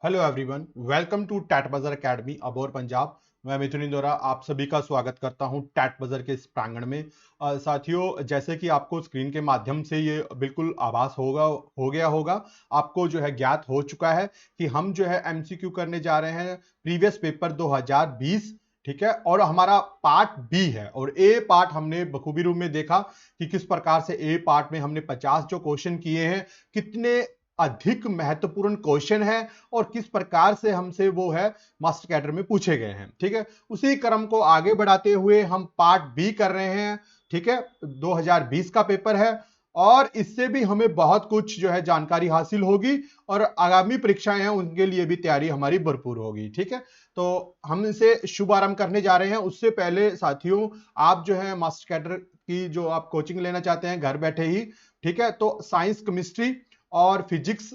Hello everyone, welcome to टैट बजर academy Abohar Punjab. मैं मिथुन इंदौरा आप सभी का स्वागत करता हूं टैट बजर के इस प्रांगण में। साथियों, जैसे कि आपको स्क्रीन के माध्यम से ये बिल्कुल आभास हो गया होगा, आपको जो है ज्ञात हो चुका है कि हम जो है एमसीक्यू करने जा रहे हैं प्रीवियस पेपर 2020। ठीक है, और हमारा पार्ट बी है और ए पार्ट हमने बखूबी रूप में देखा कि किस प्रकार से ए पार्ट में हमने 50 जो क्वेश्चन किए हैं, कितने अधिक महत्वपूर्ण क्वेश्चन है और किस प्रकार से हमसे वो है मास्टर कैडर में पूछे गए हैं। ठीक है, उसी क्रम को आगे बढ़ाते हुए हम पार्ट बी कर रहे हैं। ठीक है, 2020 का पेपर है और इससे भी हमें बहुत कुछ जो है जानकारी हासिल होगी और आगामी परीक्षाएं हैं उनके लिए भी तैयारी हमारी भरपूर होगी। ठीक है, तो हम इसे शुभारंभ करने जा रहे हैं। उससे पहले साथियों, आप जो है मास्टर कैडर की जो आप कोचिंग लेना चाहते हैं घर बैठे ही, ठीक है, तो साइंस, केमिस्ट्री और फिजिक्स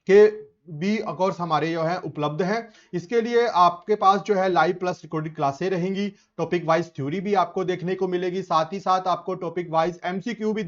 के भी कोर्स हमारे जो है उपलब्ध हैं। इसके लिए आपके पास जो है लाइव प्लस रिकॉर्डेड क्लासें रहेंगी, टॉपिक वाइज थ्योरी भी आपको देखने को मिलेगी, साथ ही साथ आपको टॉपिक वाइज एमसीक्यू भी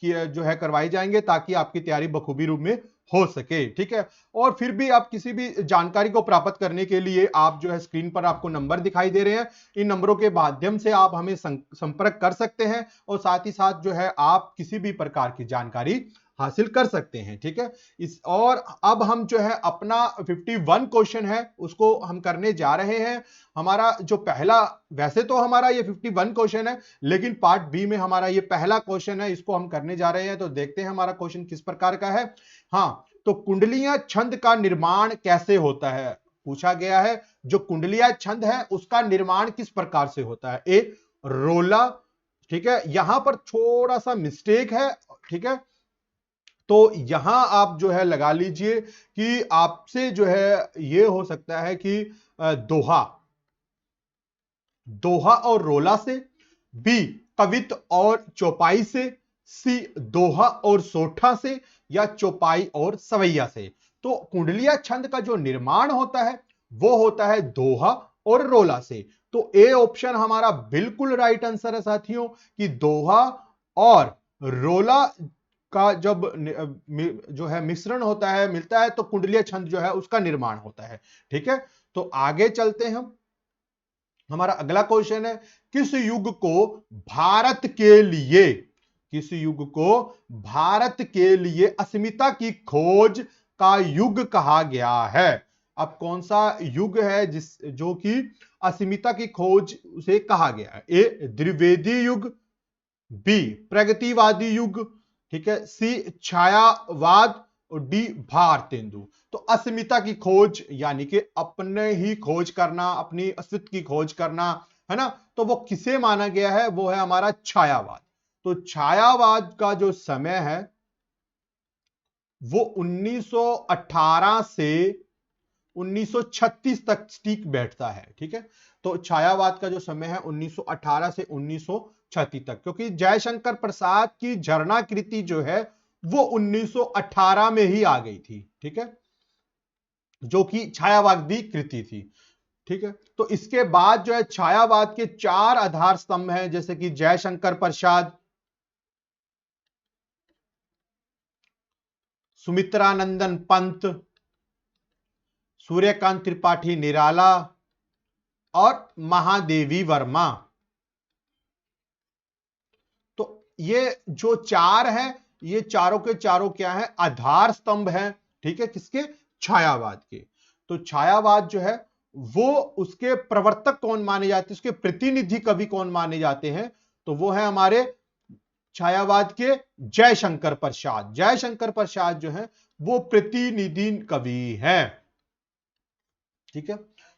जो है करवाए जाएंगे ताकि आपकी तैयारी बखूबी रूप में हो सके। ठीक है, और फिर भी आप किसी भी जानकारी को प्राप्त करने के लिए आप जो है स्क्रीन पर आपको नंबर दिखाई दे रहे हैं, इन नंबरों के माध्यम से आप हमें संपर्क कर सकते हैं और साथ ही साथ जो है आप किसी भी प्रकार की जानकारी हासिल कर सकते हैं। ठीक है, इस और अब हम जो है अपना 51 क्वेश्चन है उसको हम करने जा रहे हैं। हमारा जो पहला, वैसे तो हमारा ये 51 क्वेश्चन है, लेकिन पार्ट बी में हमारा ये पहला क्वेश्चन है, इसको हम करने जा रहे हैं। तो देखते हैं हमारा क्वेश्चन किस प्रकार का है। हाँ, तो कुंडलियां छंद का निर्माण कैसे होता है पूछा गया है। जो कुंडलियां छंद है उसका निर्माण किस प्रकार से होता है। ए, रोला। ठीक है, यहां पर थोड़ा सा मिस्टेक है। ठीक है, तो यहां आप जो है लगा लीजिए कि आपसे जो है ये हो सकता है कि दोहा, दोहा और रोला से, बी कवित और चौपाई से, सी दोहा और सोठा से, या चौपाई और सवैया से। तो कुंडलिया छंद का जो निर्माण होता है वो होता है दोहा और रोला से। तो ए ऑप्शन हमारा बिल्कुल राइट आंसर है साथियों कि दोहा और रोला का जब जो है मिश्रण होता है, मिलता है, तो कुंडलीय छंद जो है उसका निर्माण होता है। ठीक है, तो आगे चलते हैं हम। हमारा अगला क्वेश्चन है, किस युग को भारत के लिए, किस युग को भारत के लिए अस्मिता की खोज का युग कहा गया है। अब कौन सा युग है जो कि अस्मिता की खोज उसे कहा गया है। ए द्विवेदी युग, बी प्रगतिवादी युग, ठीक है, सी छायावाद और डी भारतेंदु। तो अस्मिता की खोज यानी कि अपने ही खोज करना, अपनी अस्तित्व की खोज करना, है ना, तो वो किसे माना गया है, वो है हमारा छायावाद। तो छायावाद का जो समय है वो 1918 से 1936 तक स्टिक बैठता है। ठीक है, तो छायावाद का जो समय है 1918 से 1936 तक, क्योंकि जयशंकर प्रसाद की झरना कृति जो है वो 1918 में ही आ गई थी। ठीक है, जो कि छायावादी कृति थी। ठीक है, तो इसके बाद जो है छायावाद के 4 आधार स्तंभ हैं, जैसे कि जयशंकर प्रसाद, सुमित्रानंदन पंत, सूर्यकांत त्रिपाठी निराला और महादेवी वर्मा। तो ये जो 4 है, ये चारों के चारों क्या है, आधार स्तंभ है। ठीक है, किसके, छायावाद के। तो छायावाद जो है वो, उसके प्रवर्तक कौन माने जाते हैं, उसके प्रतिनिधि कवि कौन माने जाते हैं, तो वो है हमारे छायावाद के जयशंकर प्रसाद। जयशंकर प्रसाद जो है वो प्रतिनिधि कवि है। ठीक है,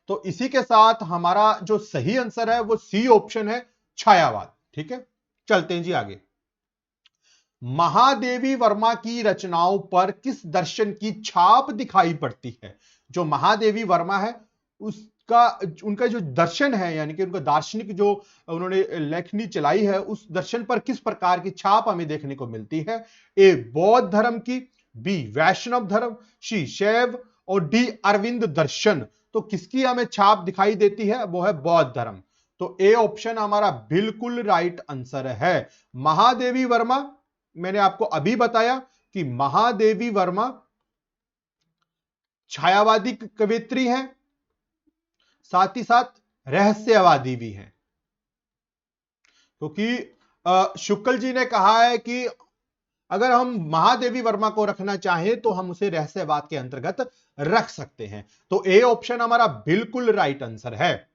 तो इसी के साथ हमारा जो सही आंसर है वो सी ऑप्शन है, छायावाद। ठीक है, चलते हैं जी आगे। महादेवी वर्मा की रचनाओं पर किस दर्शन की छाप दिखाई पड़ती है। जो महादेवी वर्मा है उसका, उनका जो दर्शन है यानी कि उनका दार्शनिक जो उन्होंने लेखनी चलाई है, उस दर्शन पर किस प्रकार की छाप हमें देखने को मिलती है। ए बौद्ध धर्म की, बी वैष्णव धर्म, सी शैव और डी अरविंद दर्शन। तो किसकी हमें छाप दिखाई देती है, वो है बौद्ध धर्म। तो ए ऑप्शन हमारा बिल्कुल राइट आंसर है। महादेवी वर्मा, मैंने आपको अभी बताया कि महादेवी वर्मा छायावादी कवयित्री हैं, साथ ही साथ रहस्यवादी भी हैं। क्योंकि शुक्ल जी ने कहा है कि अगर हम महादेवी वर्मा को रखना चाहें तो हम उसे रहस्यवाद के अंतर्गत रख सकते हैं। तो ए ऑप्शन हमारा बिल्कुल राइट आंसर है।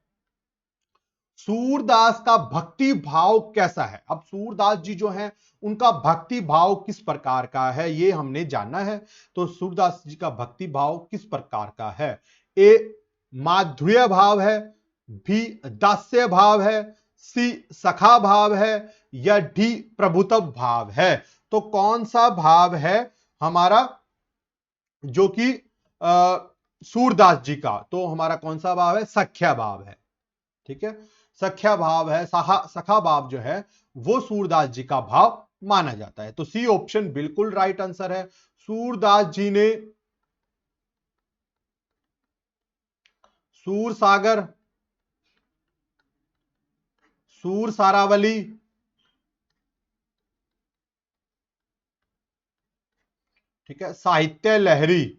सूरदास का भक्ति भाव कैसा है? अब सूरदास जी जो हैं उनका भक्ति भाव किस प्रकार का है, यह हमने जानना है। तो सूरदास जी का भक्ति भाव किस प्रकार का है? ए माधुर्य भाव है, बी दास्य भाव है, सी सखा भाव है, या डी प्रभुत्व भाव है? तो कौन सा भाव है हमारा जो कि सूरदास जी का? तो हमारा कौन सा भाव है? सख्या भाव है। ठीक है, सख्या भाव है, सखा भाव जो है वो सूरदास जी का भाव माना जाता है। तो सी ऑप्शन बिल्कुल राइट आंसर है। सूरदास जी ने सूर सागर, सूर सारावली, ठीक है, साहित्य लहरी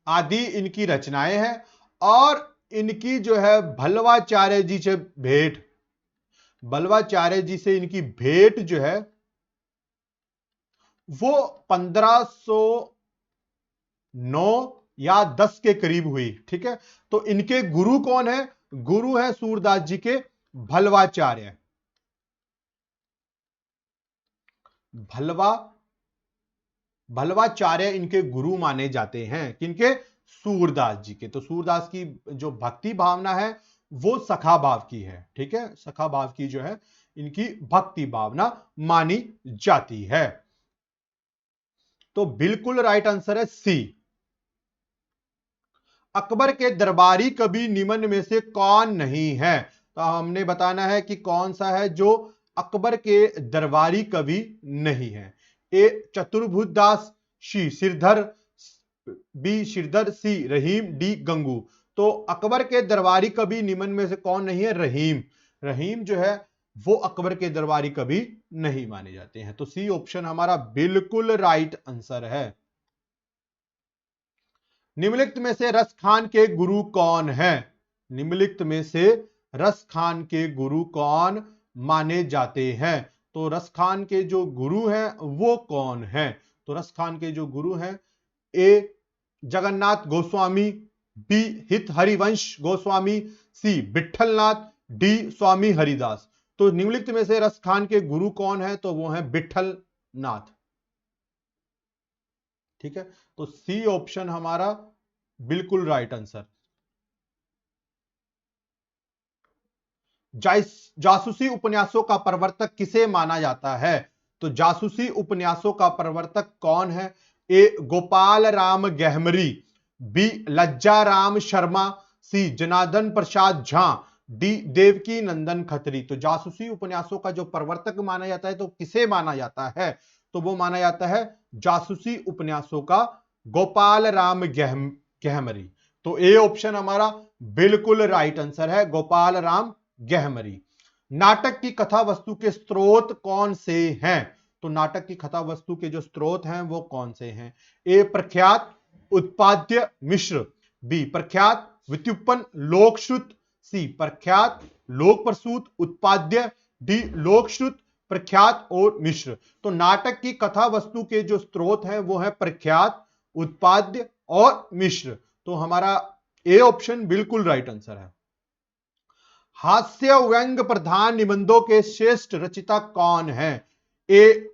आदि इनकी रचनाएं हैं। और इनकी जो है भलवाचार्य जी से भेंट, बल्वाचार्य जी से इनकी भेंट जो है वो 1509 या 10 के करीब हुई। ठीक है, तो इनके गुरु कौन है? गुरु है सूरदास जी के भलवाचार्य। भलवाचार्य इनके गुरु माने जाते हैं। किनके? सूरदास जी के। तो सूरदास की जो भक्ति भावना है वो सखा भाव की है। ठीक है, सखा भाव की जो है इनकी भक्ति भावना मानी जाती है। तो बिल्कुल राइट आंसर है सी। अकबर के दरबारी कवि निम्न में से कौन नहीं है? तो हमने बताना है कि कौन सा है जो अकबर के दरबारी कवि नहीं है। ए चतुर्भुज दास, सी सिरधर, बी श्रीधर, सी रहीम, डी गंगू। तो अकबर के दरबारी कवि निम्न में से कौन नहीं है? रहीम। रहीम जो है वो अकबर के दरबारी कवि नहीं माने जाते हैं। तो सी ऑप्शन हमारा बिल्कुल राइट आंसर है। निम्नलिखित में से रस खान के गुरु कौन है? निम्नलिखित में से रस खान के गुरु कौन माने जाते हैं? तो रस खान के जो गुरु हैं वो कौन है? तो रस खान के जो गुरु हैं, ए जगन्नाथ गोस्वामी, बी हित हरिवंश गोस्वामी, सी विठलनाथ, डी स्वामी हरिदास। तो निम्नलिखित में से रस खान के गुरु कौन है? तो वो है विठलनाथ। ठीक है, तो सी ऑप्शन हमारा बिल्कुल राइट आंसर। जासूसी उपन्यासों का प्रवर्तक किसे माना जाता है? तो जासूसी उपन्यासों का प्रवर्तक कौन है? ए गोपाल राम गहमरी, बी लज्जा राम शर्मा, सी जनार्दन प्रसाद झा, डी देवकी नंदन खत्री। तो जासूसी उपन्यासों का जो प्रवर्तक माना जाता है तो किसे माना जाता है? तो वो माना जाता है जासूसी उपन्यासों का गोपाल राम गहमरी। तो ए ऑप्शन हमारा बिल्कुल राइट आंसर है, गोपाल राम गहमरी। नाटक की कथा वस्तु के स्रोत कौन से हैं? तो नाटक की कथा वस्तु के जो स्रोत हैं वो कौन से हैं? ए प्रख्यात उत्पाद्य मिश्र, बी प्रख्यात व्युत्पन्न लोकश्रुत, सी प्रख्यात लोक प्रसूत उत्पाद्य, डी लोकश्रुत प्रख्यात और मिश्र। तो नाटक की कथा वस्तु के जो स्रोत हैं वो है प्रख्यात, उत्पाद्य और मिश्र। तो हमारा ए ऑप्शन बिल्कुल राइट आंसर है। हास्य व्यंग प्रधान निबंधों के श्रेष्ठ रचिता कौन है? ए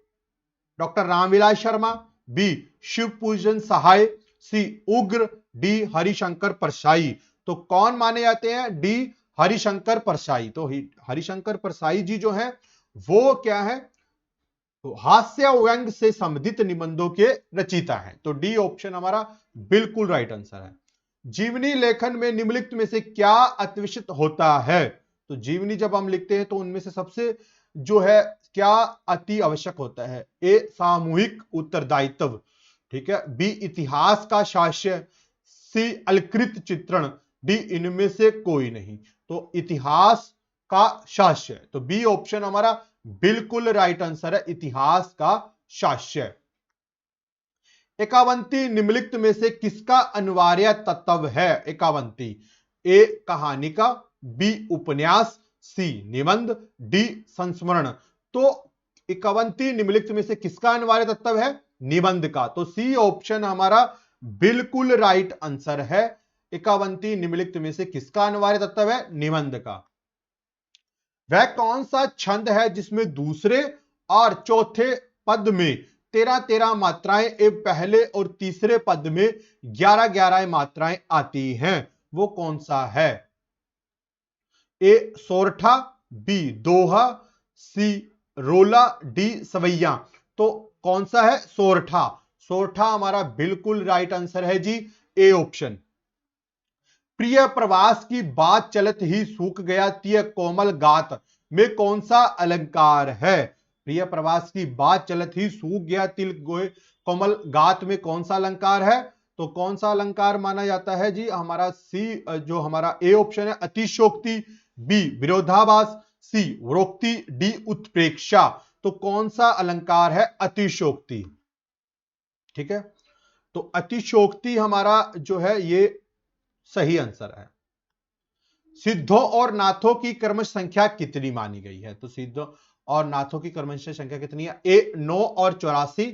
डॉक्टर रामविलास शर्मा, बी शिव पूजन सहाय, सी उग्र, डी हरिशंकर परसाई। तो कौन माने जाते हैं? डी हरिशंकर परसाई। तो हरिशंकर परसाई जी जो है वो क्या है? तो हास्य व्यंग से संबंधित निबंधों के रचयिता हैं। तो डी ऑप्शन हमारा बिल्कुल राइट आंसर है। जीवनी लेखन में निम्नलिखित में से क्या अत्यावश्यक होता है? तो जीवनी जब हम लिखते हैं तो उनमें से सबसे जो है क्या अति आवश्यक होता है? ए सामूहिक उत्तरदायित्व, ठीक है, बी इतिहास का साक्ष्य, सी अलकृत चित्रण, डी इनमें से कोई नहीं। तो इतिहास का साक्ष्य, तो बी ऑप्शन हमारा बिल्कुल राइट आंसर है, इतिहास का साक्ष्य। एकावंती निम्नलिखित में से किसका अनिवार्य तत्व है? एकावंती, ए कहानी का, बी उपन्यास, सी निबंध, डी संस्मरण। तो एकावंती निम्नलिखित में से किसका अनिवार्य तत्व है? निबंध का। तो सी ऑप्शन हमारा बिल्कुल राइट आंसर है। एकावंती निम्नलिखित में से किसका अनिवार्य तत्व है? निबंध का। वह कौन सा छंद है जिसमें दूसरे और चौथे पद में 13-13 मात्राएं एवं पहले और तीसरे पद में 11-11 मात्राएं आती हैं? वो कौन सा है? ए सोरठा, बी दोहा, सी रोला, डी सवैया। तो कौन सा है? सोरठा। सोरठा हमारा बिल्कुल राइट आंसर है जी, ए ऑप्शन। प्रिय प्रवास की बात चलत ही सूख गया तिय कोमल गात में कौन सा अलंकार है? प्रिय प्रवास की बात चलत ही सूख गया तिल गोए कोमल गात में कौन सा अलंकार है? तो कौन सा अलंकार माना जाता है जी? हमारा सी, जो हमारा ए ऑप्शन है अतिशोक्ति, बी विरोधाभास, सी वरोक्ति, डी उत्प्रेक्षा। तो कौन सा अलंकार है? अतिशोक्ति। ठीक है, तो अतिशोक्ति हमारा जो है ये सही आंसर है। सिद्धों और नाथों की क्रमश संख्या कितनी मानी गई है? तो सिद्धों और नाथों की क्रमश संख्या कितनी है? ए 9 और 84,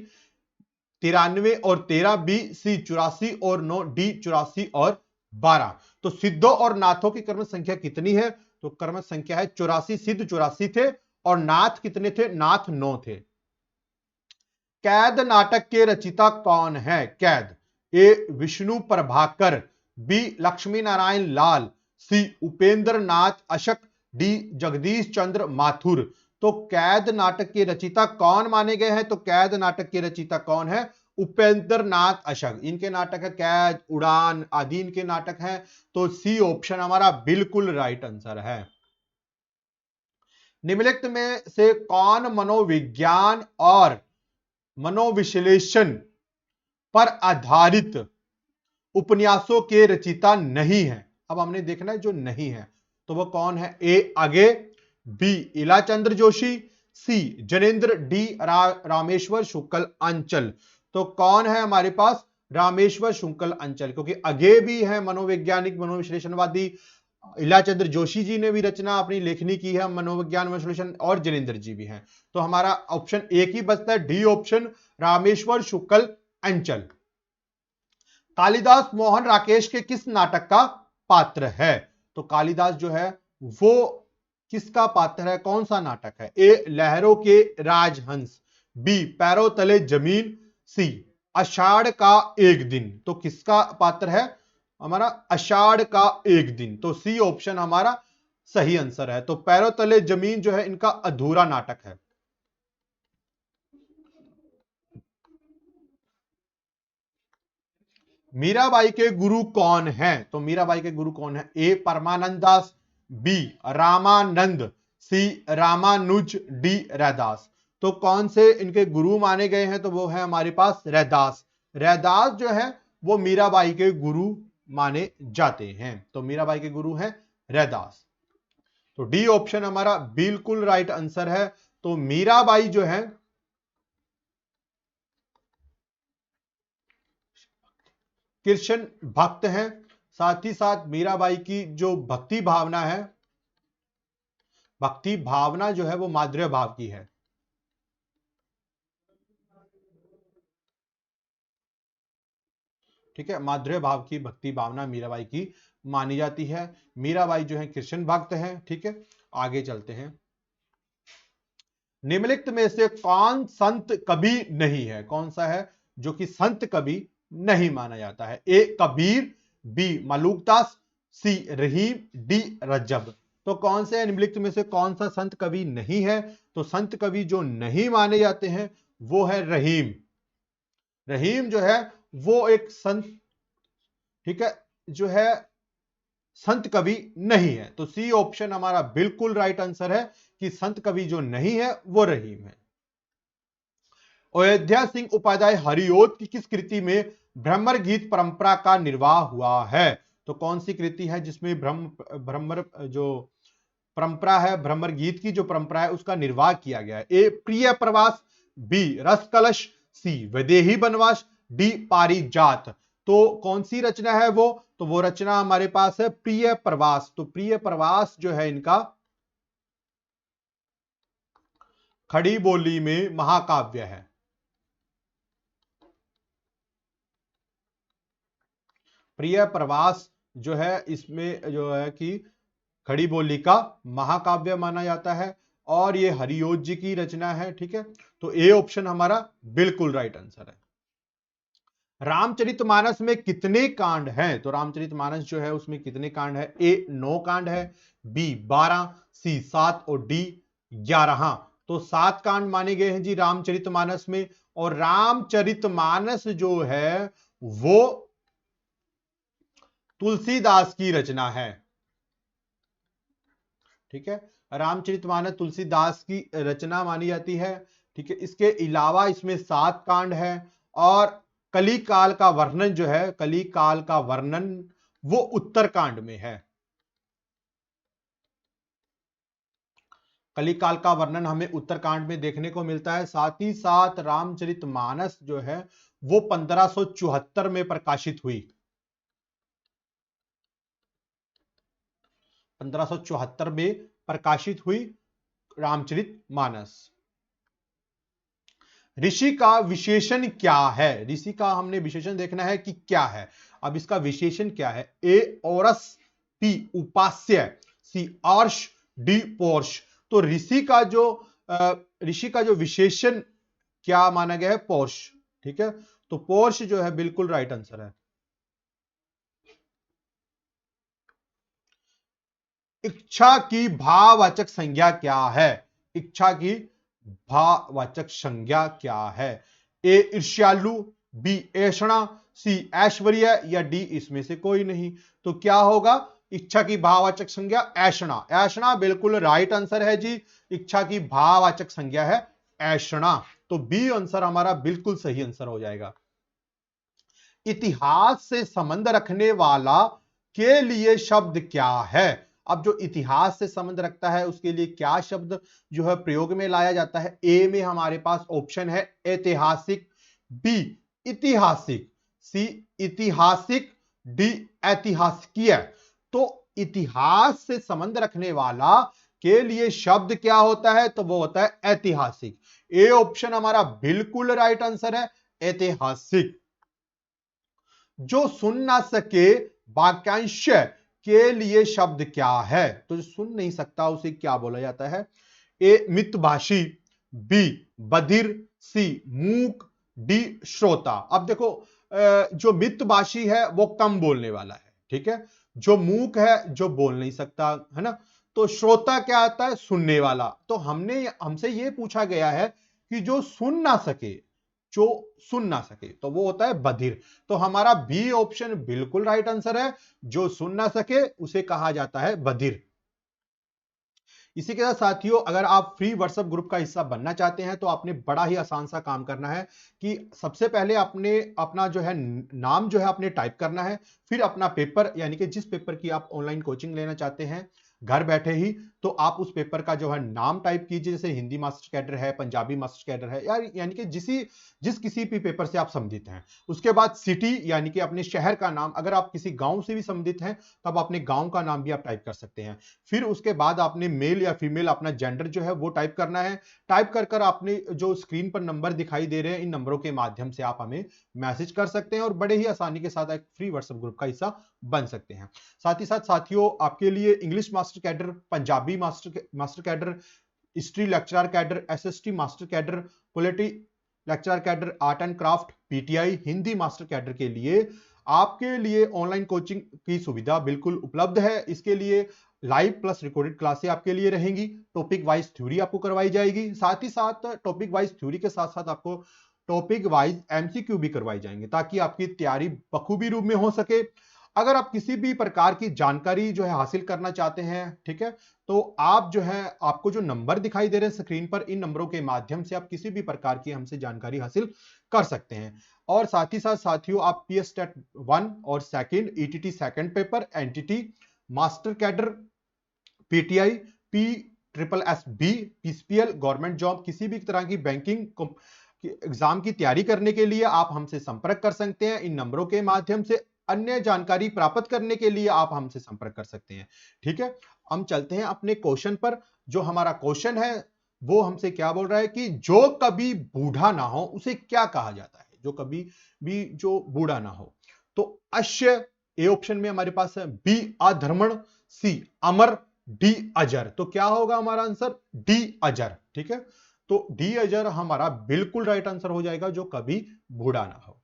93 और 13, बी सी 84 और 9, डी 84 और 12। तो सिद्धों और नाथों की क्रमश संख्या कितनी है? तो क्रमश संख्या है 84। सिद्ध 84 थे और नाथ कितने थे? नाथ 9 थे। कैद नाटक के रचिता कौन है? कैद, ए विष्णु प्रभाकर, बी लक्ष्मी नारायण लाल, सी उपेंद्र नाथ अशक, डी जगदीश चंद्र माथुर। तो कैद नाटक के रचिता कौन माने गए हैं? तो कैद नाटक के रचिता कौन है? उपेंद्र नाथ अशक। इनके नाटक है कैद, उड़ान आदि इनके नाटक हैं। तो सी ऑप्शन हमारा बिल्कुल राइट आंसर है। निम्नलिखित में से कौन मनोविज्ञान और मनोविश्लेषण पर आधारित उपन्यासों के रचयिता नहीं है? अब हमने देखना है जो नहीं है, तो वो कौन है? ए आगे, बी इलाचंद्र जोशी, सी जनेन्द्र, डी रामेश्वर शुक्ल अंचल। तो कौन है हमारे पास? रामेश्वर शुक्ल अंचल, क्योंकि आगे भी है मनोवैज्ञानिक मनोविश्लेषणवादी। इलाचंद्र जोशी जी ने भी रचना अपनी लेखनी की है मनोविज्ञान विश्लेषण, और जनेन्द्र जी भी हैं। तो हमारा ऑप्शन एक ही बचता है, डी ऑप्शन रामेश्वर शुक्ल अंचल। कालिदास मोहन राकेश के किस नाटक का पात्र है? तो कालिदास जो है वो किसका पात्र है? कौन सा नाटक है? ए लहरों के राजहंस, बी पैरों तले जमीन, सी आषाढ़ का एक दिन। तो किसका पात्र है? हमारा आषाढ़ का एक दिन। तो सी ऑप्शन हमारा सही आंसर है। तो पैरों तले जमीन जो है इनका अधूरा नाटक है। मीराबाई के गुरु कौन है? तो मीराबाई के गुरु कौन है? ए परमानंद दास, बी रामानंद, सी रामानुज, डी रैदास। तो कौन से इनके गुरु माने गए हैं? तो वो है हमारे पास रैदास। रैदास जो है वो मीराबाई के गुरु माने जाते हैं। तो मीराबाई के गुरु हैं रैदास। तो डी ऑप्शन हमारा बिल्कुल राइट आंसर है। तो मीराबाई जो है कृष्ण भक्त हैं। साथ ही साथ मीराबाई की जो भक्ति भावना है, भक्ति भावना जो है वो माधुर्य भाव की है। ठीक है, माधुर्य भाव की भक्ति भावना मीराबाई की मानी जाती है। मीराबाई जो है कृष्ण भक्त हैं। ठीक है, आगे चलते हैं। निम्नलिखित में से कौन संत कवि नहीं है? कौन सा है जो कि संत कवि नहीं माना जाता है? ए कबीर, बी मलूकदास, सी रहीम, डी रजब। तो कौन से निम्नलिखित में से कौन सा संत कवि नहीं है? तो संत कवि जो नहीं माने जाते हैं वो है रहीम। रहीम जो है वो एक संत, ठीक है, जो है संत कवि नहीं है। तो सी ऑप्शन हमारा बिल्कुल राइट आंसर है कि संत कवि जो नहीं है वो रहीम है। अयोध्या सिंह उपाध्याय हरिओद की किस कृति में भ्रमर गीत परंपरा का निर्वाह हुआ है? तो कौन सी कृति है जिसमें भ्रमर जो परंपरा है, भ्रमर गीत की जो परंपरा है उसका निर्वाह किया गया है? ए प्रिय प्रवास, बी रस कलश, सी वैदेही वनवास, डी पारिजात। तो कौन सी रचना है वो? तो वो रचना हमारे पास है प्रिय प्रवास। तो प्रिय प्रवास जो है इनका खड़ी बोली में महाकाव्य है। प्रिय प्रवास जो है इसमें जो है कि खड़ी बोली का महाकाव्य माना जाता है और ये हरिओज जी की रचना है। ठीक है, तो ए ऑप्शन हमारा बिल्कुल राइट आंसर है। रामचरितमानस में कितने कांड हैं? तो रामचरितमानस जो है उसमें कितने कांड है? ए 9 कांड है, बी 12, सी 7 और डी 11। तो 7 कांड माने गए हैं जी रामचरितमानस में। और रामचरितमानस जो है वो तुलसीदास की रचना है। ठीक है, रामचरितमानस तुलसीदास की रचना मानी जाती है। ठीक है, इसके अलावा इसमें 7 कांड है और कली काल का वर्णन जो है, कली काल का वर्णन वो उत्तर कांड में है। कली काल का वर्णन हमें उत्तरकांड में देखने को मिलता है। साथ ही साथ रामचरितमानस जो है वो 1574 में प्रकाशित हुई। 1574 में प्रकाशित हुई रामचरितमानस। ऋषि का विशेषण क्या है? ऋषि का हमने विशेषण देखना है कि क्या है। अब इसका विशेषण क्या है? ए औरस, बी उपास्य, सी आर्ष, डी पौर्ष। तो ऋषि का जो विशेषण क्या माना गया है? पौर्ष। ठीक है, तो पौर्ष जो है बिल्कुल राइट आंसर है। इच्छा की भाववाचक संज्ञा क्या है? इच्छा की भाववाचक संज्ञा क्या है? ए ईर्ष्यालु, बी ऐषणा, सी ऐश्वर्य या डी इसमें से कोई नहीं। तो क्या होगा? इच्छा की भाववाचक संज्ञा ऐषणा। ऐषणा बिल्कुल राइट आंसर है जी। इच्छा की भाववाचक संज्ञा है ऐषणा। तो बी आंसर हमारा बिल्कुल सही आंसर हो जाएगा। इतिहास से संबंध रखने वाला के लिए शब्द क्या है? अब जो इतिहास से संबंध रखता है उसके लिए क्या शब्द जो है प्रयोग में लाया जाता है? ए में हमारे पास ऑप्शन है ऐतिहासिक, बी इतिहासिक, सी ऐतिहासिक, डी ऐतिहासिकीय। तो इतिहास से संबंध रखने वाला के लिए शब्द क्या होता है? तो वो होता है ऐतिहासिक। ए ऑप्शन हमारा बिल्कुल राइट आंसर है, ऐतिहासिक। जो सुन ना सके वाक्यांश के लिए शब्द क्या है? तो जो सुन नहीं सकता उसे क्या बोला जाता है? ए मितभाषी, बी बधिर, सी मूक, डी श्रोता। अब देखो जो मितभाषी है वो कम बोलने वाला है। ठीक है, जो मूक है जो बोल नहीं सकता है ना। तो श्रोता क्या आता है? सुनने वाला। तो हमसे ये पूछा गया है कि जो सुन ना सके, जो सुन ना सके तो वो होता है बधिर। तो हमारा बी ऑप्शन बिल्कुल राइट आंसर है। जो सुन ना सके उसे कहा जाता है बधिर। इसी के साथ साथियों, अगर आप फ्री व्हाट्सएप ग्रुप का हिस्सा बनना चाहते हैं तो आपने बड़ा ही आसान सा काम करना है कि सबसे पहले आपने अपना जो है नाम जो है आपने टाइप करना है, फिर अपना पेपर यानी कि जिस पेपर की आप ऑनलाइन कोचिंग लेना चाहते हैं घर बैठे ही, तो आप उस पेपर का जो है नाम टाइप कीजिए। जैसे हिंदी मास्टर कैडर है, पंजाबी मास्टर कैडर है, यानी कि जिस किसी भी पेपर से आप संबंधित हैं। उसके बाद सिटी यानी कि अपने शहर का नाम, अगर आप किसी गांव से भी संबंधित हैं तब अपने गांव का नाम भी आप टाइप कर सकते हैं। फिर उसके बाद आपने मेल या फीमेल अपना जेंडर जो है वो टाइप करना है। टाइप कर कर आपने जो स्क्रीन पर नंबर दिखाई दे रहे हैं इन नंबरों के माध्यम से आप हमें मैसेज कर सकते हैं और बड़े ही आसानी के साथ एक फ्री व्हाट्सएप ग्रुप का हिस्सा बन सकते हैं। साथ ही साथ साथियों, आपके लिए English master cadre, Punjabi master cadre, history lecturer cadre, SST master cadre, polity lecturer cadre, art and craft, PTI, Hindi master cadre के लिए आपके लिए ऑनलाइन कोचिंग की सुविधा बिल्कुल उपलब्ध है। इसके लिए लाइव प्लस रिकॉर्डेड क्लासें आपके लिए रहेंगी। टॉपिक वाइज थ्योरी आपको करवाई जाएगी। साथ ही साथ टॉपिक वाइज थ्योरी के साथ साथ आपको टॉपिक वाइज एमसीक्यू भी करवाई जाएंगे ताकि आपकी तैयारी बखूबी रूप में हो सके। अगर आप किसी भी प्रकार की जानकारी जो है हासिल करना चाहते हैं, ठीक है, तो आप जो है आपको जो नंबर दिखाई दे रहे हैं स्क्रीन पर, इन नंबरों के माध्यम से आप किसी भी प्रकार की हमसे जानकारी हासिल कर सकते हैं। और साथ ही साथ साथियों, आप पीएस टेट 1 और second, ETT second paper, NTT, master cadre, PTI, P triple S B, PCPL, government job, किसी भी तरह की बैंकिंग एग्जाम की तैयारी करने के लिए आप हमसे संपर्क कर सकते हैं। इन नंबरों के माध्यम से अन्य जानकारी प्राप्त करने के लिए आप हमसे संपर्क कर सकते हैं। ठीक है, हम चलते हैं अपने क्वेश्चन पर। जो हमारा क्वेश्चन है वो हमसे क्या बोल रहा है कि जो कभी बूढ़ा ना हो उसे क्या कहा जाता है? जो कभी भी जो बूढ़ा ना हो। तो अश्य ए ऑप्शन में हमारे पास है, बी अधर्मण, सी अमर, डी अजर। तो क्या होगा हमारा आंसर? डी अजर। ठीक है, तो डी अजर हमारा बिल्कुल राइट आंसर हो जाएगा, जो कभी बूढ़ा ना हो।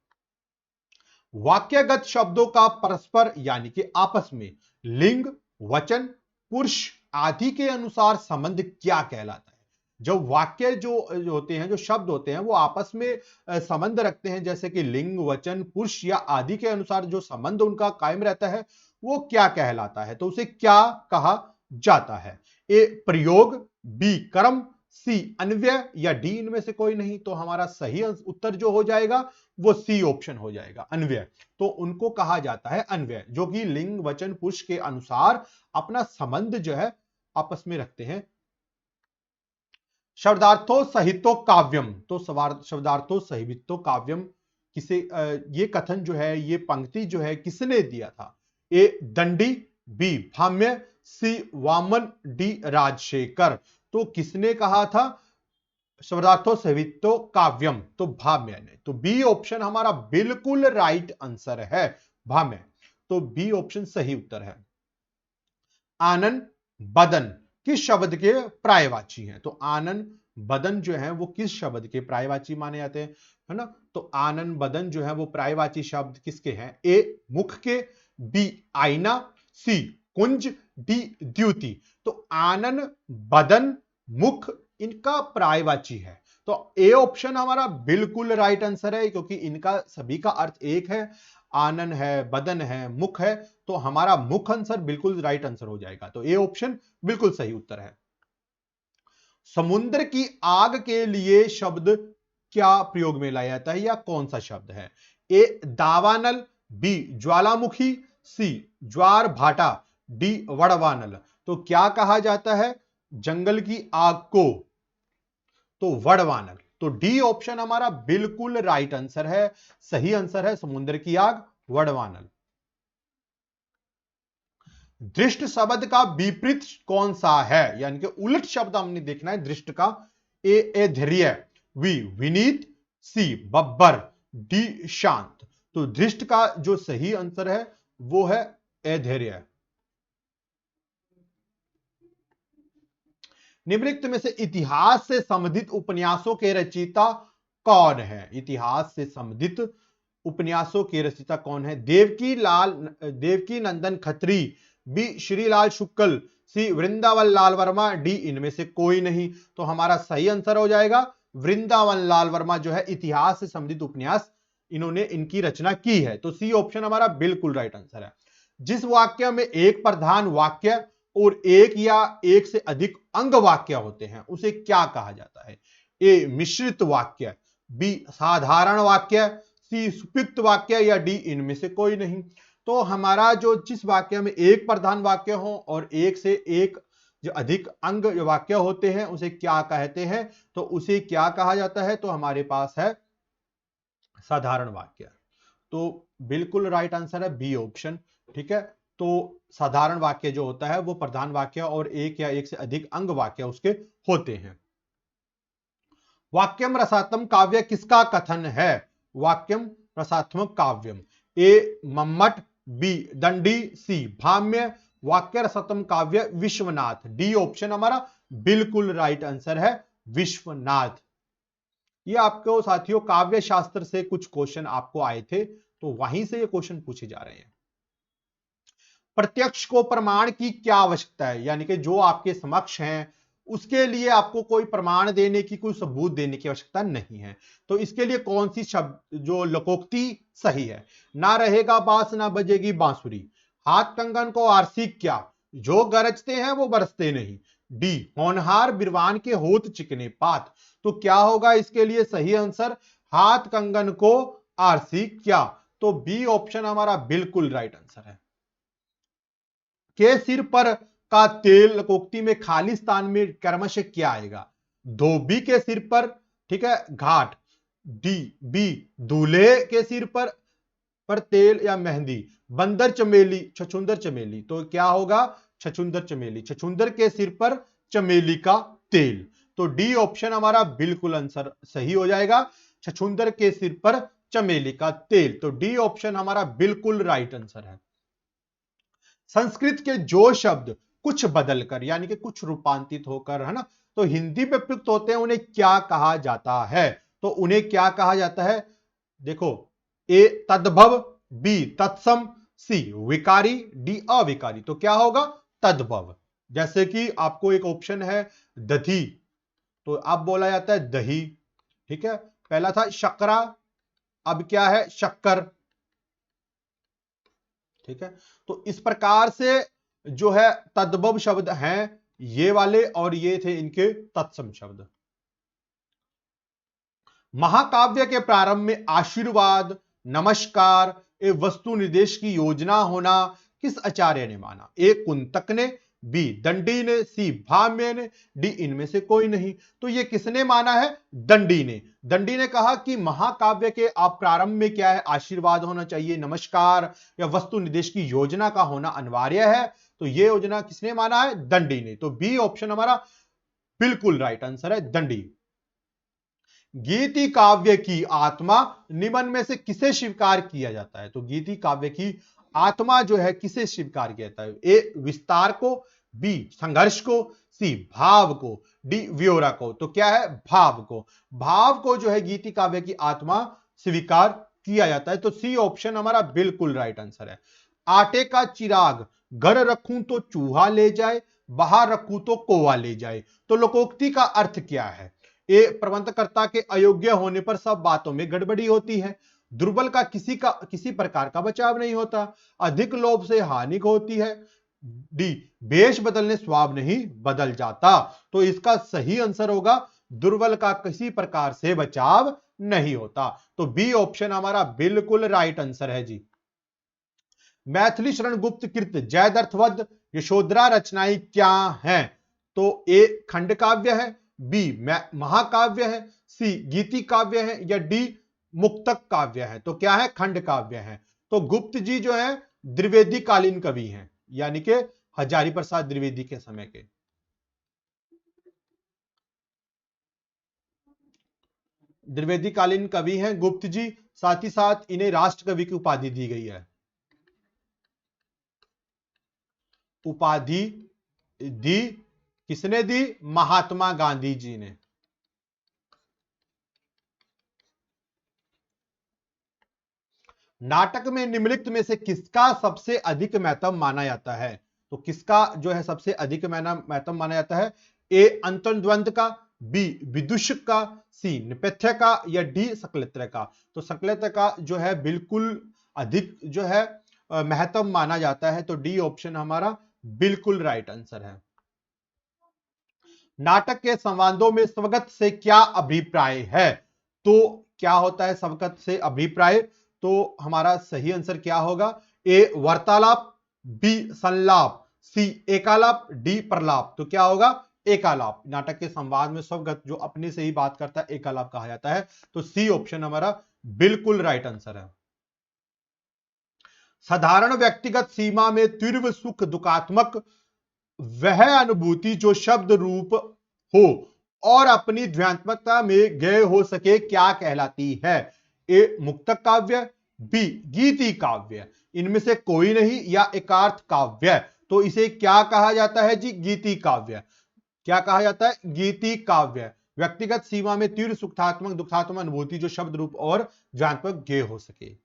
वाक्यगत शब्दों का परस्पर यानी कि आपस में लिंग, वचन, पुरुष आदि के अनुसार संबंध क्या कहलाता है? जो वाक्य जो होते हैं, जो शब्द होते हैं, वो आपस में संबंध रखते हैं, जैसे कि लिंग, वचन, पुरुष या आदि के अनुसार जो संबंध उनका कायम रहता है, वो क्या कहलाता है? तो उसे क्या कहा जाता है? ए प्रयोग, बी कर्म, सी अन्वय या डी इनमें से कोई नहीं। तो हमारा सही उत्तर जो हो जाएगा वो सी ऑप्शन हो जाएगा, अन्वय। तो उनको कहा जाता है अन्वय, जो कि लिंग, वचन, पुरुष के अनुसार अपना संबंध जो है आपस में रखते हैं। शब्दार्थों सहितो काव्यम। तो शब्दार्थों सहितो काव्यम किसे ये कथन जो है, ये पंक्ति जो है, किसने दिया था? ए दंडी, बी भाम्य, सी वामन, डी राजशेखर। तो किसने कहा था शब्दार्थों सहितो काव्यम? तो भाम्य ने। तो बी ऑप्शन हमारा बिल्कुल राइट आंसर है, भाम्य। तो बी ऑप्शन सही उत्तर है। आनन, बदन किस शब्द के प्रायवाची हैं? तो आनन, बदन जो है वो किस शब्द के प्रायवाची माने जाते हैं, है ना? तो आनन, बदन जो है वो प्रायवाची शब्द किसके हैं? ए मुख के, बी आईना, सी कुंज, डी द्युति। तो आनन, बदन, मुख इनका प्रायवाची है। तो ए ऑप्शन हमारा बिल्कुल राइट आंसर है, क्योंकि इनका सभी का अर्थ एक है। आनन है, बदन है, मुख है, तो हमारा मुख आंसर बिल्कुल राइट आंसर हो जाएगा। तो ए ऑप्शन बिल्कुल सही उत्तर है। समुद्र की आग के लिए शब्द क्या प्रयोग में लाया जाता है, या कौन सा शब्द है? ए दावानल, बी ज्वालामुखी, सी ज्वार भाटा, डी वड़वानल। तो क्या कहा जाता है जंगल की आग को? तो वड़वानल। तो डी ऑप्शन हमारा बिल्कुल राइट आंसर है, सही आंसर है समुद्र की आग, वड़वानल। दृष्ट शब्द का विपरीत कौन सा है, यानी कि उलट शब्द हमने देखना है दृष्ट का। ए धैर्य, वी विनीत, सी बब्बर, डी शांत। तो दृष्ट का जो सही आंसर है वो है अधैर्य। निम्नलिखित में से इतिहास से संबंधित उपन्यासों के रचयिता कौन है? इतिहास से संबंधित उपन्यासों के रचयिता कौन है? देवकी नंदन खत्री, बी श्रीलाल शुक्ल, सी वृंदावन लाल वर्मा, डी इनमें से कोई नहीं। तो हमारा सही आंसर हो जाएगा वृंदावन लाल वर्मा जो है इतिहास से संबंधित उपन्यास इन्होंने इनकी रचना की है। तो सी ऑप्शन हमारा बिल्कुल राइट आंसर है। जिस वाक्य में एक प्रधान वाक्य और एक या एक से अधिक अंग वाक्य होते हैं उसे क्या कहा जाता है? ए मिश्रित वाक्य, बी साधारण वाक्य, सी सुपयुक्त वाक्य, या डी इनमें से कोई नहीं। तो हमारा जो जिस वाक्य में एक प्रधान वाक्य हो और एक से एक जो अधिक अंग वाक्य होते हैं उसे क्या कहते हैं? तो उसे क्या कहा जाता है? तो हमारे पास है साधारण वाक्य। तो बिल्कुल राइट आंसर है बी ऑप्शन। ठीक है, तो साधारण वाक्य जो होता है वो प्रधान वाक्य और एक या एक से अधिक अंग वाक्य उसके होते हैं। वाक्यम रसात्मक काव्य किसका कथन है? वाक्यम रसात्मक काव्यम। ए मम्मट, बी दंडी, सी भाम्य। वाक्य रसात्मक काव्य विश्वनाथ। डी ऑप्शन हमारा बिल्कुल राइट आंसर है, विश्वनाथ। ये आपको साथियों काव्य शास्त्र से कुछ क्वेश्चन आपको आए थे, तो वहीं से ये क्वेश्चन पूछे जा रहे हैं। प्रत्यक्ष को प्रमाण की क्या आवश्यकता है, यानी कि जो आपके समक्ष हैं उसके लिए आपको कोई प्रमाण देने की, कोई सबूत देने की आवश्यकता नहीं है। तो इसके लिए कौन सी शब्द जो लोकोक्ति सही है? ना रहेगा बांस ना बजेगी बांसुरी, हाथ कंगन को आरसी क्या, जो गरजते हैं वो बरसते नहीं, डी होनहार बिरवान के होत चिकने पात। तो क्या होगा इसके लिए सही आंसर? हाथ कंगन को आरसी क्या। तो बी ऑप्शन हमारा बिल्कुल राइट आंसर है। के सिर पर का तेल लोकोक्ति में खाली स्थान में क्रमशः क्या आएगा? धोबी के सिर पर, ठीक है, घाट, डी बी दूल्हे के सिर पर तेल या मेहंदी। बंदर चमेली, छछूंदर चमेली, तो क्या होगा? छछूंदर चमेली, छछूंदर के सिर पर चमेली का तेल। तो डी ऑप्शन हमारा बिल्कुल आंसर सही हो जाएगा, छछूंदर के सिर पर चमेली का तेल। तो डी ऑप्शन हमारा बिल्कुल राइट आंसर है। संस्कृत के जो शब्द कुछ बदलकर यानी कि कुछ रूपांतरित होकर, है ना, तो हिंदी में प्रयुक्त होते हैं, उन्हें क्या कहा जाता है? तो उन्हें क्या कहा जाता है? देखो, ए तद्भव, बी तत्सम, सी विकारी, डी अविकारी। तो क्या होगा? तद्भव। जैसे कि आपको एक ऑप्शन है दधी, तो अब बोला जाता है दही, ठीक है। पहला था शकरा, अब क्या है? शक्कर, ठीक है। तो इस प्रकार से जो है तद्भव शब्द हैं ये वाले, और ये थे इनके तत्सम शब्द। महाकाव्य के प्रारंभ में आशीर्वाद, नमस्कार एवं वस्तु निर्देश की योजना होना किस आचार्य ने माना? ए कुंतक ने, बी दंडी ने, सी भाम्य ने, डी इनमें से कोई नहीं। तो ये किसने माना है? दंडी ने। दंडी ने कहा कि महाकाव्य के आप प्रारंभ में क्या है? आशीर्वाद होना चाहिए, नमस्कार या वस्तु निर्देश की योजना का होना अनिवार्य है। तो ये योजना किसने माना है? दंडी ने। तो बी ऑप्शन हमारा बिल्कुल राइट आंसर है, दंडी। गीति काव्य की आत्मा निम्न में से किसे स्वीकार किया जाता है? तो गीति काव्य की आत्मा जो है किसे स्वीकार किया जाता है? ए विस्तार को, बी संघर्ष को, सी भाव को, डी व्योरा को। तो क्या है? भाव को। भाव को जो है गीति काव्य की आत्मा स्वीकार किया जाता है। तो सी ऑप्शन हमारा बिल्कुल राइट आंसर है। आटे का चिराग घर रखूं तो चूहा ले जाए, बाहर रखूं तो कौवा ले जाए। तो लोकोक्ति का अर्थ क्या है? ए प्रबंधकर्ता के अयोग्य होने पर सब बातों में गड़बड़ी होती है, दुर्बल का किसी प्रकार का बचाव नहीं होता, अधिक लोभ से हानि होती है, डी वेश बदलने स्वभाव नहीं बदल जाता। तो इसका सही आंसर होगा दुर्बल का किसी प्रकार से बचाव नहीं होता। तो बी ऑप्शन हमारा बिल्कुल राइट आंसर है जी। मैथिली शरण गुप्त कृत जयद्रथवध यशोधरा रचनाएं क्या हैं? तो ए खंड काव्य है, बी महाकाव्य है, सी गीति काव्य है, या डी मुक्तक काव्य है। तो क्या है? खंड काव्य है। तो गुप्त जी जो है द्विवेदी कालीन कवि हैं, यानी कि हजारी प्रसाद द्विवेदी के समय के। द्विवेदी कालीन कवि हैं गुप्त जी, साथ ही साथ इन्हें राष्ट्र कवि की उपाधि दी गई है। उपाधि दी किसने दी? महात्मा गांधी जी ने। नाटक में निम्नलिखित में से किसका सबसे अधिक महत्व माना जाता है? तो किसका जो है सबसे अधिक महत्व माना जाता है? ए अंतर्द्वंद का, बी विदूषक का, सी निपथ्य का, या डी सकलित्र का। तो सकलित्र का जो है बिल्कुल अधिक जो है महत्व माना जाता है। तो डी ऑप्शन हमारा बिल्कुल राइट आंसर है। नाटक के संवादों में स्वगत से क्या अभिप्राय है? तो क्या होता है स्वगत से अभिप्राय? तो हमारा सही आंसर क्या होगा? ए वार्तालाप, बी संलाप, सी एकालाप, डी प्रलाप। तो क्या होगा? एकालाप। नाटक के संवाद में स्वगत जो अपने से ही बात करता है एकालाप कहा जाता है। तो सी ऑप्शन हमारा बिल्कुल राइट आंसर है। साधारण व्यक्तिगत सीमा में तीव्र सुख दुखात्मक वह अनुभूति जो शब्द रूप हो और अपनी ध्वन्यात्मकता में गए हो सके क्या कहलाती है? ए मुक्तक काव्य, बी गीति काव्य, इनमें से कोई नहीं, या एकार्थ काव्य। तो इसे क्या कहा जाता है जी? गीति काव्य। क्या कहा जाता है? गीति काव्य। व्यक्तिगत सीमा में तीव्र सुखात्मक दुखात्मक अनुभूति जो शब्द रूप और ध्वन्यात्मक गए हो सके।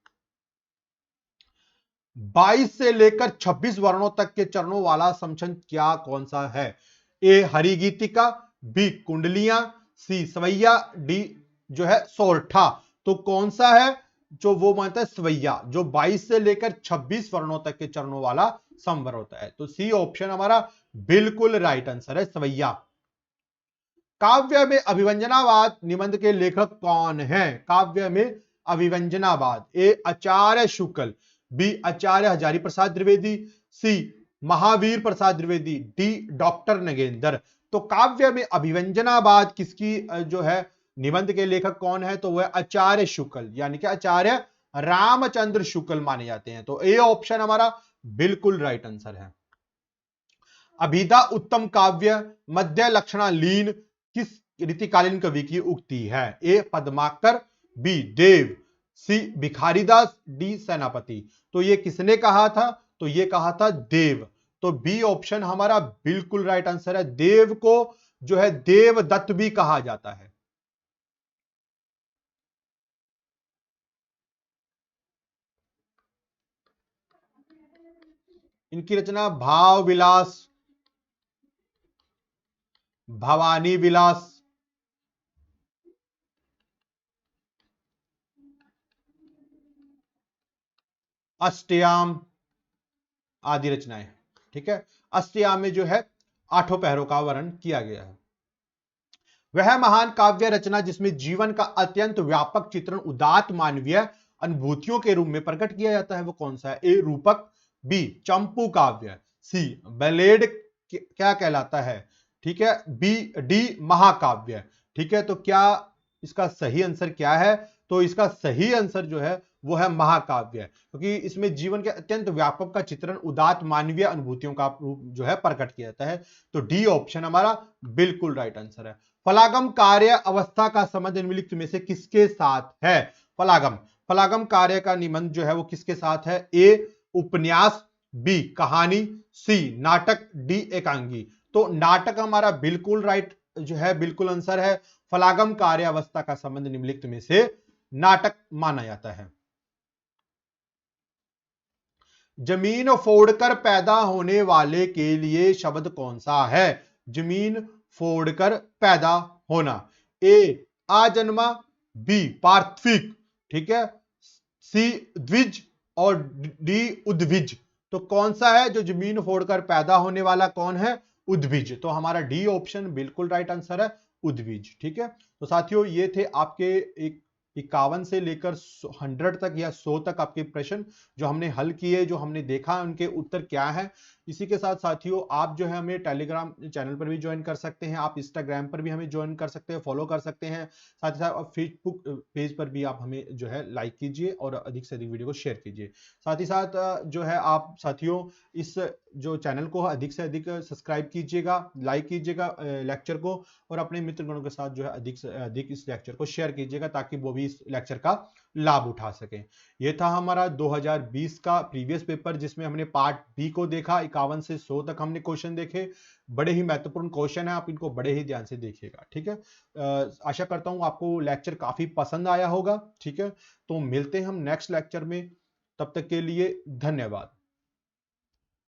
22 से लेकर 26 वर्णों तक के चरणों वाला समछंद क्या कौन सा है? ए हरिगीतिका, बी कुंडलियां, सी सवैया, डी जो है सोरठा। तो कौन सा है जो वो मानता है? सवैया, जो 22 से लेकर 26 वर्णों तक के चरणों वाला संवर होता है। तो सी ऑप्शन हमारा बिल्कुल राइट आंसर है, सवैया। काव्य में अभिव्यंजनावाद निबंध के लेखक कौन है? काव्य में अभिव्यंजनावाद, ए आचार्य शुक्ल, बी आचार्य हजारी प्रसाद द्विवेदी, सी महावीर प्रसाद द्विवेदी, डी डॉक्टर नगेंद्र। तो काव्य में अभिव्यंजनावाद किसकी जो है निबंध के लेखक कौन है? तो वह आचार्य शुक्ल यानी कि आचार्य रामचंद्र शुक्ल माने जाते हैं। तो ए ऑप्शन हमारा बिल्कुल राइट आंसर है। अभिधा उत्तम काव्य मध्य लक्षणा लीन किस रीतिकालीन कवि की उक्ति है? ए पद्माकर, बी देव, सी भिखारीदास, डी सेनापति। तो ये किसने कहा था? तो ये कहा था देव। तो बी ऑप्शन हमारा बिल्कुल राइट आंसर है। देव को जो है देवदत्त भी कहा जाता है। इनकी रचना भाव विलास, भवानी विलास, अष्टयाम आदि रचनाएं। ठीक है, अष्टयाम में जो है 8 पहरों का वर्णन किया गया है। वह महान काव्य रचना जिसमें जीवन का अत्यंत व्यापक चित्रण उदात्त मानवीय अनुभूतियों के रूप में प्रकट किया जाता है वो कौन सा है? ए रूपक, बी चंपू काव्य, सी बैलेड क्या कहलाता है? ठीक है, बी डी महाकाव्य। ठीक है, तो क्या इसका सही आंसर क्या है? तो इसका सही आंसर जो है वो है महाकाव्य, क्योंकि इसमें जीवन के अत्यंत व्यापक का चित्रण उदात्त मानवीय अनुभूतियों का रूप जो है प्रकट किया जाता है। तो डी ऑप्शन हमारा बिल्कुल राइट आंसर है। फलागम कार्य अवस्था का संबंध निम्नलिखित में से किसके साथ है? फलागम फलागम कार्य का निबंध जो है वो किसके साथ है? ए उपन्यास, बी कहानी, सी नाटक, डी एकांगी। तो नाटक हमारा बिल्कुल राइट जो है बिल्कुल आंसर है। फलागम कार्य अवस्था का संबंध निम्नलिखित में से नाटक माना जाता है। जमीन फोड़कर पैदा होने वाले के लिए शब्द कौन सा है? जमीन फोड़कर पैदा होना। ए आजन्मा, बी पार्थिव, ठीक है, सी द्विज और डी उद्भिज। तो कौन सा है जो जमीन फोड़कर पैदा होने वाला? कौन है? उद्भिज। तो हमारा डी ऑप्शन बिल्कुल राइट आंसर है, उद्भिज। ठीक है, तो साथियों ये थे आपके एक 51 से लेकर 100 तक या 100 तक आपके प्रश्न जो हमने हल किए, जो हमने देखा उनके उत्तर क्या है। इसी के साथ साथियों आप जो है हमें टेलीग्राम चैनल पर भी ज्वाइन कर सकते हैं, आप इंस्टाग्राम पर भी हमें ज्वाइन कर सकते हैं, फॉलो कर सकते हैं। साथ ही साथ फेसबुक पेज पर भी आप हमें जो है लाइक कीजिए और अधिक से अधिक वीडियो को शेयर कीजिए। साथ ही साथ जो है आप साथियों इस जो चैनल को अधिक से अधिक सब्सक्राइब कीजिएगा, लाइक कीजिएगा लेक्चर को, और अपने मित्रगणों के साथ जो है अधिक से अधिक इस लेक्चर को शेयर कीजिएगा ताकि वो भी इस लेक्चर का लाभ उठा सकें। ये था हमारा 2020 का प्रीवियस पेपर जिसमें हमने पार्ट बी को देखा। 51 से 100 तक हमने क्वेश्चन देखे। बड़े ही महत्वपूर्ण क्वेश्चन है, आप इनको बड़े ही ध्यान से देखिएगा। ठीक है, आशा करता हूं आपको लेक्चर काफी पसंद आया होगा। ठीक है, तो मिलते हैं हम नेक्स्ट लेक्चर में, तब तक के लिए धन्यवाद।